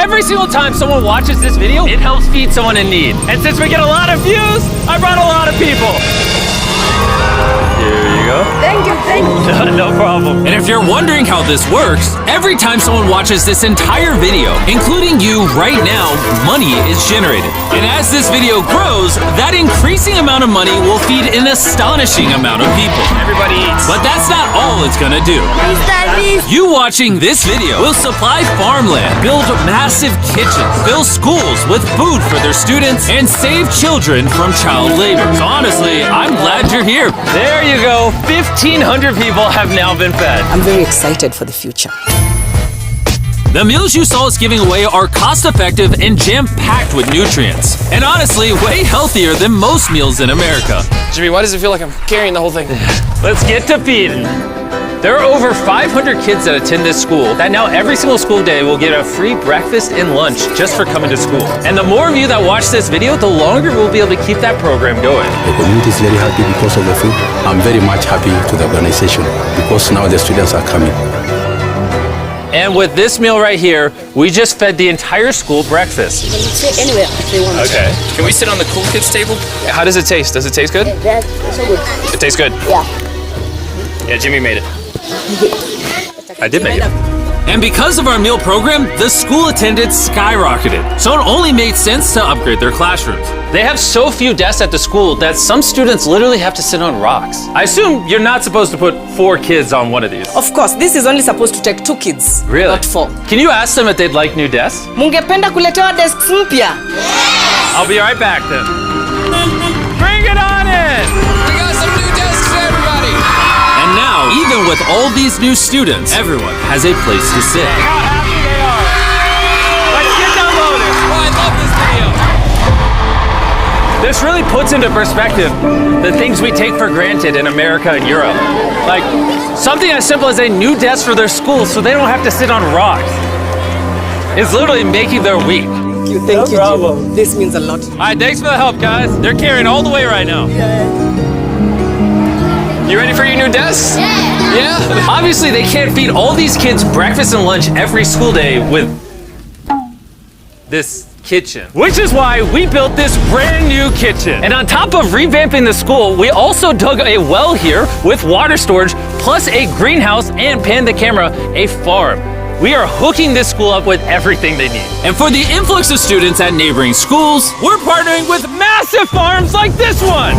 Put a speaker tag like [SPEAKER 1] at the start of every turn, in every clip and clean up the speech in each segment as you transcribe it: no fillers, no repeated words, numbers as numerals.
[SPEAKER 1] every single time someone watches this video, it helps feed someone in need. And since we get a lot of views, I brought a lot of people. Here you go.
[SPEAKER 2] Thank you.
[SPEAKER 1] No problem.
[SPEAKER 3] And if you're wondering how this works, every time someone watches this entire video, including you right now, money is generated. And as this video grows, that increasing amount of money will feed an astonishing amount of people.
[SPEAKER 1] Everybody eats.
[SPEAKER 3] But that's not all it's gonna do. You watching this video will supply farmland, build massive kitchens, fill schools with food for their students, and save children from child labor. So honestly, I'm glad you're here.
[SPEAKER 1] There you go. 1,500 people have now been fed.
[SPEAKER 2] I'm very excited for the future.
[SPEAKER 3] The meals you saw us giving away are cost-effective and jam-packed with nutrients. And honestly, way healthier than most meals in America.
[SPEAKER 4] Jimmy, why does it feel like I'm carrying the whole thing?
[SPEAKER 1] Let's get to feeding. There are over 500 kids that attend this school that now every single school day will get a free breakfast and lunch just for coming to school. And the more of you that watch this video, the longer we'll be able to keep that program going.
[SPEAKER 5] The community is very happy because of the food. I'm very much happy to the organization because now the students are coming.
[SPEAKER 1] And with this meal right here, we just fed the entire school breakfast.
[SPEAKER 2] Sit anywhere if they want.
[SPEAKER 1] Okay.
[SPEAKER 4] Can we sit on the cool kids table? How does it taste? Does it taste good?
[SPEAKER 2] That's so good.
[SPEAKER 4] It tastes good.
[SPEAKER 2] Yeah.
[SPEAKER 4] Yeah, Jimmy made it.
[SPEAKER 1] I did make it.
[SPEAKER 3] And because of our meal program, the school attendance skyrocketed. So it only made sense to upgrade their classrooms.
[SPEAKER 1] They have so few desks at the school that some students literally have to sit on rocks. I assume you're not supposed to put 4 kids on one of these.
[SPEAKER 6] Of course, this is only supposed to take 2 kids.
[SPEAKER 1] Really?
[SPEAKER 6] Not 4.
[SPEAKER 1] Can you ask them if they'd like new desks?
[SPEAKER 6] Mungependa kuletewa desks mpya?
[SPEAKER 1] I'll be right back then. Bring it on in!
[SPEAKER 4] We got some new desks for everybody.
[SPEAKER 3] And now, even with all these new students, everyone has a place to sit.
[SPEAKER 1] How happy they are. Let's get downloaded.
[SPEAKER 4] Oh, I love this video.
[SPEAKER 1] This really puts into perspective the things we take for granted in America and Europe. Like something as simple as a new desk for their school so they don't have to sit on rocks. It's literally making their week.
[SPEAKER 6] Thank you, Jimmy. This means a lot.
[SPEAKER 1] All right, thanks for the help, guys. They're carrying all the way right now.
[SPEAKER 4] You ready for your new desks? Yeah.
[SPEAKER 1] Obviously, they can't feed all these kids breakfast and lunch every school day with this kitchen. Which is why we built this brand new kitchen. And on top of revamping the school, we also dug a well here with water storage, plus a greenhouse and pan the camera, a farm. We are hooking this school up with everything they need.
[SPEAKER 3] And for the influx of students at neighboring schools,
[SPEAKER 1] We're partnering with massive farms like this one.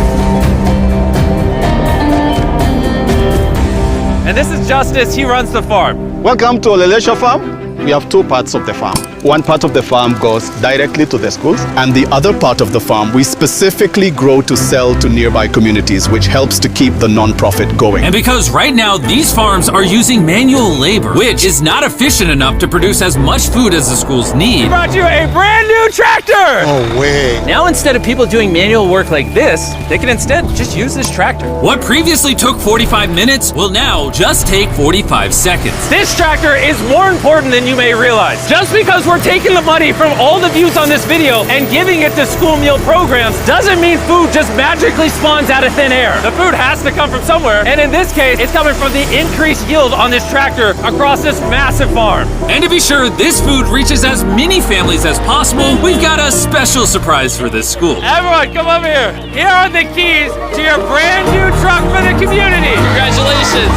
[SPEAKER 1] And this is Justice, he runs the farm.
[SPEAKER 7] Welcome to Olelesha Farm. We have 2 parts of the farm. One part of the farm goes directly to the schools, and the other part of the farm we specifically grow to sell to nearby communities, which helps to keep the non-profit going.
[SPEAKER 3] and because right now these farms are using manual labor, which is not efficient enough to produce as much food as the schools
[SPEAKER 1] We
[SPEAKER 3] need,
[SPEAKER 1] brought you a brand new tractor.
[SPEAKER 7] No way.
[SPEAKER 1] Now instead of people doing manual work like this, they can instead just use this tractor.
[SPEAKER 3] what previously took 45 minutes will now just take 45 seconds.
[SPEAKER 1] This tractor is more important than you may realize. Just because we're taking the money from all the views on this video and giving it to school meal programs doesn't mean food just magically spawns out of thin air. The food has to come from somewhere, and in this case, it's coming from the increased yield on this tractor across this massive farm.
[SPEAKER 3] And to be sure this food reaches as many families as possible, we've got a special surprise for this school.
[SPEAKER 1] Everyone, come over here. Here are the keys to your brand new truck for the community.
[SPEAKER 4] Congratulations.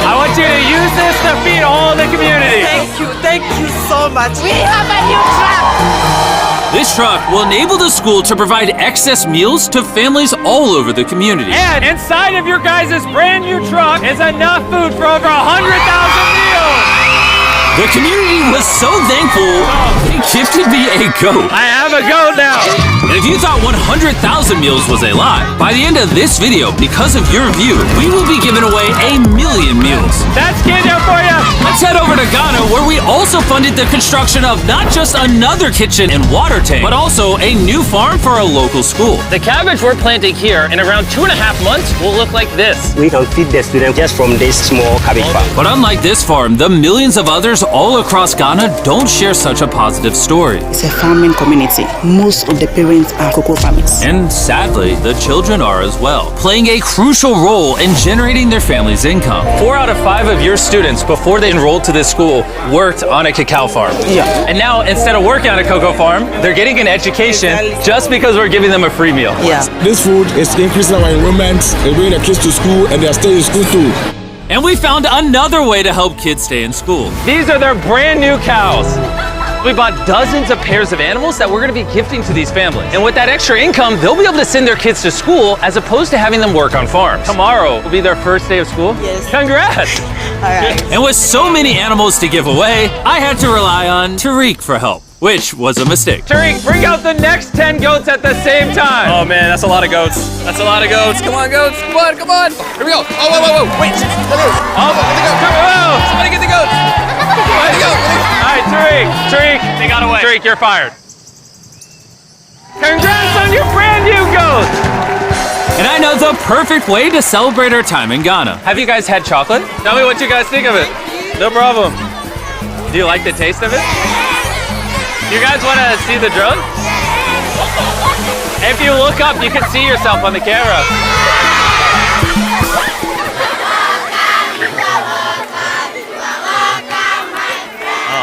[SPEAKER 1] I want you to use this to feed all the community.
[SPEAKER 6] Thank you so much.
[SPEAKER 2] We have a new truck.
[SPEAKER 3] This truck will enable the school to provide excess meals to families all over the community.
[SPEAKER 1] And inside of your guys' brand new truck is enough food for over 100,000 meals.
[SPEAKER 3] The community was so thankful, they gifted me a goat.
[SPEAKER 1] I have a goat now.
[SPEAKER 3] And if you thought 100,000 meals was a lie, by the end of this video, because of your view, we will be giving away 1,000,000 meals.
[SPEAKER 1] That's Kenya for you.
[SPEAKER 3] Let's head over to Ghana, where we also funded the construction of not just another kitchen and water tank, but also a new farm for a local school.
[SPEAKER 1] The cabbage we're planting here in around 2.5 months will look like this.
[SPEAKER 8] We can feed the students just from this small cabbage farm.
[SPEAKER 3] But unlike this farm, the millions of others all across Ghana don't share such a positive story.
[SPEAKER 9] It's a farming community. Most of the parents parents are cocoa farmers.
[SPEAKER 3] And sadly, the children are as well, playing a crucial role in generating their family's income.
[SPEAKER 1] 4 out of 5 of your students, before they enrolled to this school, worked on a cacao farm.
[SPEAKER 9] Yeah.
[SPEAKER 1] And now, instead of working on a cocoa farm, they're getting an education just because we're giving them a free meal.
[SPEAKER 9] Yeah.
[SPEAKER 10] This food is increasing our enrollment, they bring the kids to school, and they are staying in school too.
[SPEAKER 3] And we found another way to help kids stay in school.
[SPEAKER 1] These are their brand new cows. We bought dozens of pairs of animals that we're gonna be gifting to these families. And with that extra income, they'll be able to send their kids to school as opposed to having them work on farms. Tomorrow will be their first day of school.
[SPEAKER 9] Yes.
[SPEAKER 1] Congrats.
[SPEAKER 9] All right.
[SPEAKER 3] And with so many animals to give away, I had to rely on Tariq for help, which was a mistake.
[SPEAKER 1] Tariq, bring out the next 10 goats at the same time.
[SPEAKER 4] Oh man, that's a lot of goats. That's a lot of goats. Come on, goats. Come on, come on. Here we go. Oh, whoa, whoa, whoa. Wait.
[SPEAKER 1] Come on.
[SPEAKER 4] Somebody get the goats. Get the goats.
[SPEAKER 1] All right, Tariq,
[SPEAKER 4] They got away.
[SPEAKER 1] Tariq, you're fired. Congrats on your brand new goat.
[SPEAKER 3] And I know the perfect way to celebrate our time in Ghana.
[SPEAKER 1] Have you guys had chocolate? Tell me what you guys think of it. No problem. Do you like the taste of it? You guys want to see the drone? If you look up, you can see yourself on the camera.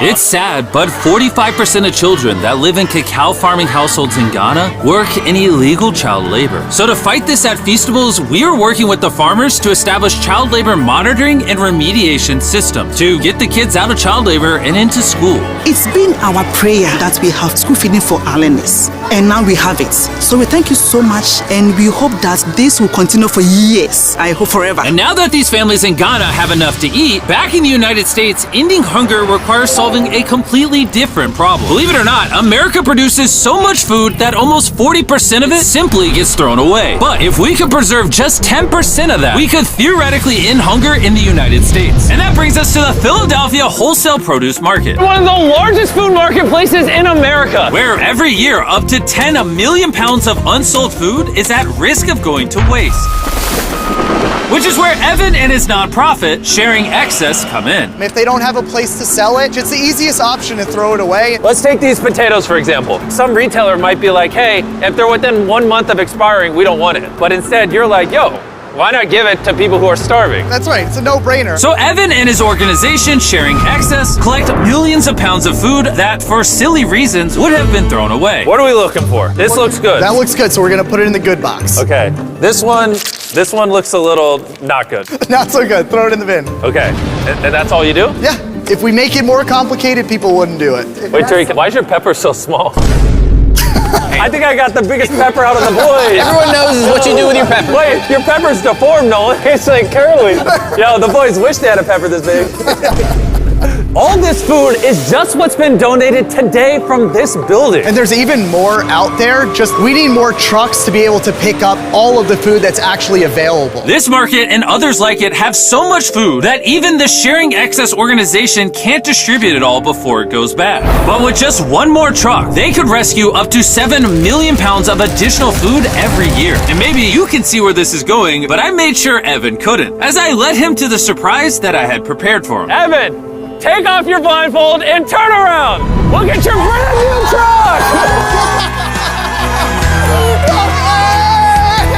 [SPEAKER 3] It's sad, but 45% of children that live in cacao farming households in Ghana work in illegal child labor. So to fight this at Feastables, we are working with the farmers to establish child labor monitoring and remediation systems to get the kids out of child labor and into school.
[SPEAKER 9] It's been our prayer that we have school feeding for our learners, and now we have it. So we thank you so much, and we hope that this will continue for years. I hope forever.
[SPEAKER 3] And now that these families in Ghana have enough to eat, back in the United States, ending hunger requires solving a completely different problem. Believe it or not, America produces so much food that almost 40% of it simply gets thrown away. But if we could preserve just 10% of that, we could theoretically end hunger in the United States. And that brings us to the Philadelphia Wholesale Produce Market,
[SPEAKER 1] One of the largest food marketplaces in America.
[SPEAKER 3] where every year up to 10 million pounds of unsold food is at risk of going to waste. Which is where Evan and his nonprofit, Sharing Excess, come in.
[SPEAKER 11] If they don't have a place to sell it, it's the easiest option to throw it away.
[SPEAKER 1] Let's take these potatoes, for example. Some retailer might be like, hey, if they're within 1 month of expiring, we don't want it. But instead, you're like, yo, why not give it to people who are starving?
[SPEAKER 11] That's right, it's a no-brainer.
[SPEAKER 3] So Evan and his organization, Sharing Excess, collect millions of pounds of food that, for silly reasons, would have been thrown away.
[SPEAKER 1] What are we looking for? This looks good.
[SPEAKER 11] That looks good, so we're gonna put it in the good box.
[SPEAKER 1] Okay, this one looks a little not good.
[SPEAKER 11] Not so good, throw it in the bin.
[SPEAKER 1] Okay, and that's all you do?
[SPEAKER 11] Yeah, if we make it more complicated, people wouldn't do it.
[SPEAKER 1] Wait, Tariq, why is your pepper so small? I think I got the biggest pepper out of the boys.
[SPEAKER 4] Everyone knows what you do with your pepper.
[SPEAKER 1] Wait, your pepper's deformed, Nolan. It's like curly. Yo, the boys wish they had a pepper this big. All this food is just what's been donated today from this building.
[SPEAKER 11] And there's even more out there, just we need more trucks to be able to pick up all of the food that's actually available.
[SPEAKER 3] This market and others like it have so much food that even the Sharing Excess organization can't distribute it all before it goes bad. But with just one more truck, they could rescue up to 7 million pounds of additional food every year. And maybe you can see where this is going, but I made sure Evan couldn't, as I led him to the surprise that I had prepared for him.
[SPEAKER 1] Evan, take off your blindfold and turn around. Look at your brand new truck.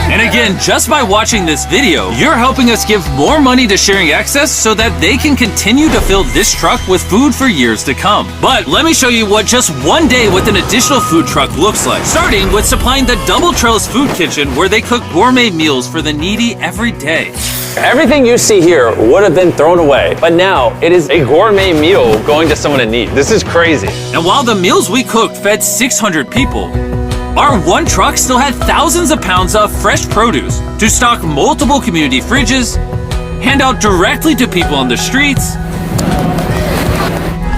[SPEAKER 3] And again, just by watching this video, you're helping us give more money to Sharing Excess so that they can continue to fill this truck with food for years to come. But let me show you what just one day with an additional food truck looks like. Starting with supplying the Double Trails Food Kitchen, where they cook gourmet meals for the needy every day.
[SPEAKER 1] Everything you see here would have been thrown away, but now it is a gourmet meal going to someone in need. This is crazy.
[SPEAKER 3] And while the meals we cooked fed 600 people, our one truck still had thousands of pounds of fresh produce to stock multiple community fridges, hand out directly to people on the streets,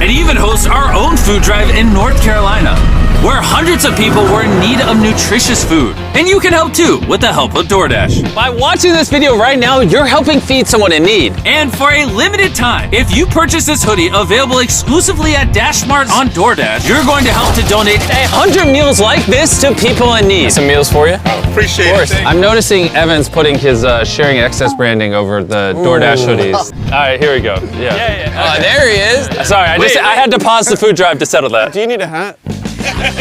[SPEAKER 3] and even host our own food drive in North Carolina, where hundreds of people were in need of nutritious food. And you can help too with the help of DoorDash.
[SPEAKER 1] By watching this video right now, you're helping feed someone in need.
[SPEAKER 3] And for a limited time, if you purchase this hoodie available exclusively at DashMart on DoorDash, you're going to help to donate
[SPEAKER 1] 100 meals like this to people in need. Some meals for you?
[SPEAKER 4] Appreciate it. Of course.
[SPEAKER 1] I'm noticing Evan's putting his Sharing Excess branding over the DoorDash hoodies. All right, here we go. Yeah.
[SPEAKER 4] Oh, there he is.
[SPEAKER 1] Sorry, I had to pause the food drive to settle that.
[SPEAKER 11] Do you need a hat?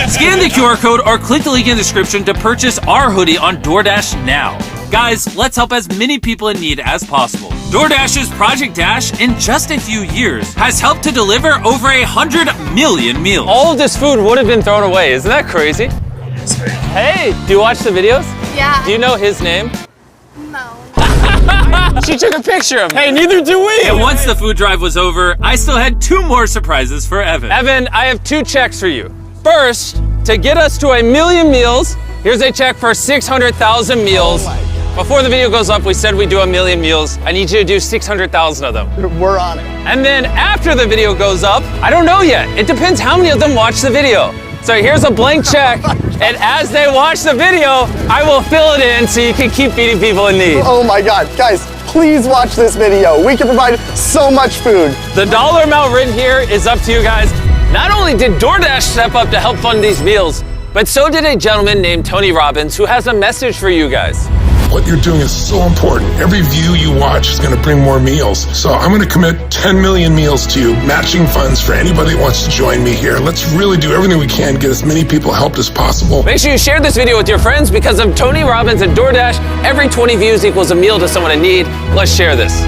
[SPEAKER 3] Scan the QR code or click the link in the description to purchase our hoodie on DoorDash now. Guys, let's help as many people in need as possible. DoorDash's Project Dash, in just a few years, has helped to deliver over 100 million meals.
[SPEAKER 1] All of this food would have been thrown away. Isn't that crazy? Hey, do you watch the videos?
[SPEAKER 2] Yeah.
[SPEAKER 1] Do you know his name?
[SPEAKER 2] No.
[SPEAKER 1] She took a picture of him. Hey, neither do we.
[SPEAKER 3] And once the food drive was over, I still had 2 more surprises for Evan.
[SPEAKER 1] Evan, I have 2 checks for you. First, to get us to 1 million meals, here's a check for 600,000 meals. Before the video goes up, we said we'd do 1 million meals. I need you to do 600,000 of them.
[SPEAKER 11] We're on it.
[SPEAKER 1] And then after the video goes up, I don't know yet. It depends how many of them watch the video. So here's a blank check, and as they watch the video, I will fill it in so you can keep feeding people in need.
[SPEAKER 11] Oh my God, guys, please watch this video. We can provide so much food.
[SPEAKER 1] The dollar amount written here is up to you guys. Not only did DoorDash step up to help fund these meals, but so did a gentleman named Tony Robbins who has a message for you guys.
[SPEAKER 10] What you're doing is so important. Every view you watch is going to bring more meals. So I'm going to commit 10 million meals to you, matching funds for anybody that wants to join me here. Let's really do everything we can to get as many people helped as possible.
[SPEAKER 1] Make sure you share this video with your friends because of Tony Robbins and DoorDash. Every 20 views equals a meal to someone in need. Let's share this.